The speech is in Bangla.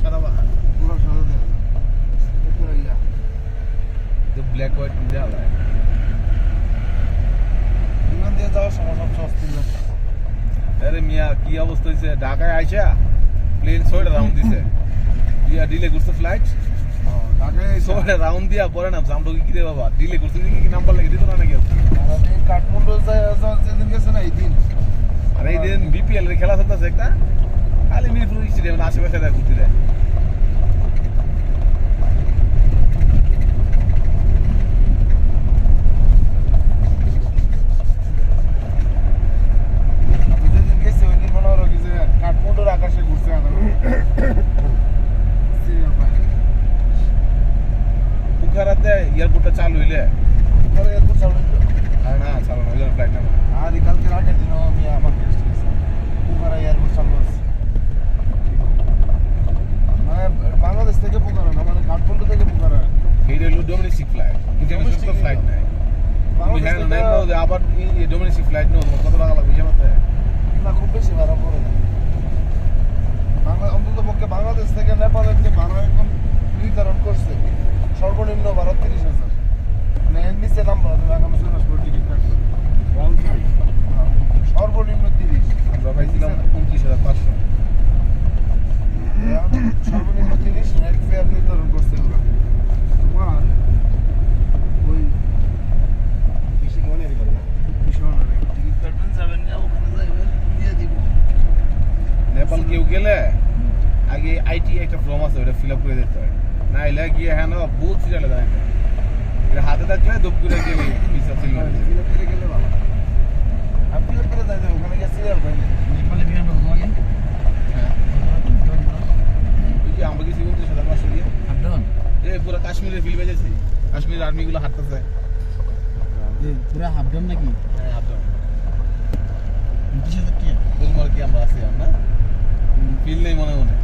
সাদা বাহার পুরো সাদা দেওয়া পুরো ইয়া তো ব্ল্যাক হোয়াইট দেওয়া যায় বিমান দিয়ে যাওয়ার সময় সব অস্থির লাগে আরে মিয়া কি অবস্থা হয়েছে ঢাকায় আইসা প্লেন 6টা রাউন্ড দিছে ইয়া ডিলে করছে ফ্লাইট ঢাকায় 6টা রাউন্ড দিয়া পরে না আমরা কি রে বাবা ডিলে করছে কি নাম্বার লাগিয়ে দিত না নাকি আমি কাঠমান্ডু যেদিন গেছে না এই দিন আর এই দিন বিপিএল এর খেলা চলতেছে একটা খালি মিরপুর স্টেডিয়াম আশেপাশে ঘুরতে দেয় আমি যেদিন গেছি ওই দিন মনে হলো কি যে কাঠমান্ডুর আকাশে ঘুরছে বুখারাতে এয়ারপোর্টটা চালু হইলে ওখানে এয়ারপোর্ট চালু হইলো আর না চালু না ওই জন্য ফ্লাইট নামে আর কালকে রাতের দিনও আমি আমার টেস্ট গেছি পুকারা এয়ারপোর্ট চালু আছে মানে বাংলাদেশ থেকে পুকারা না মানে কাঠমান্ডু থেকে পুকারা এই হলো ডোমেস্টিক ফ্লাইট ইন্টারন্যাশনাল ফ্লাইট নাই তুমি হ্যাঁ নাই যে আবার ডোমেস্টিক ফ্লাইট নো কত টাকা লাগবে জানাতে না খুব বেশি ভাড়া পড়ে না অন্তত পক্ষে বাংলাদেশ থেকে নেপালের যে ভাড়া এখন নির্ধারণ করছে সর্বনিম্ন ভাড়া 30,000 মানে এর নিচে নাম ভাড়া তুমি আগামী 6 মাস পর টিকিট কাটবে সর্বনিম্ন 30 আমরা পাইছিলাম 29,500 সর্বনিম্ন 30 নেট ফেয়ার নির্ধারণ করছে ওরা তোমার ওই বেশি মনে নেই না ভীষণ টিকিট কাটবেন যাবেন না ওখানে যাবেন দিয়ে দিব নেপাল কেউ গেলে আগে আইটি একটা ফর্ম আছে ওটা ফিল আপ করে দিতে হয় না এলে গিয়ে হ্যাঁ না বহুত সিরিয়ালে দাঁড়াতে হয় এটা হাতে থাকলে দুপ করে গেলে ভিসা সিল হয়ে যায় ফিল আপ করে গেলে ভালো আমি ফিল আপ করে যাই ওখানে গিয়ে সিরিয়াল পাই নেপালে বিমান তোমাকে হ্যাঁ ওই যে আমরা গেছি 29,500 দিয়ে আপডাউন পুরো কাশ্মীরের ফিল বেজেছি কাশ্মীর আর্মিগুলো হাঁটতেছে পুরো হাফডাউন নাকি হ্যাঁ আপডাউন 29,000 কি তোমার কি আমরা আছি আমরা ফিল নেই মনে মনে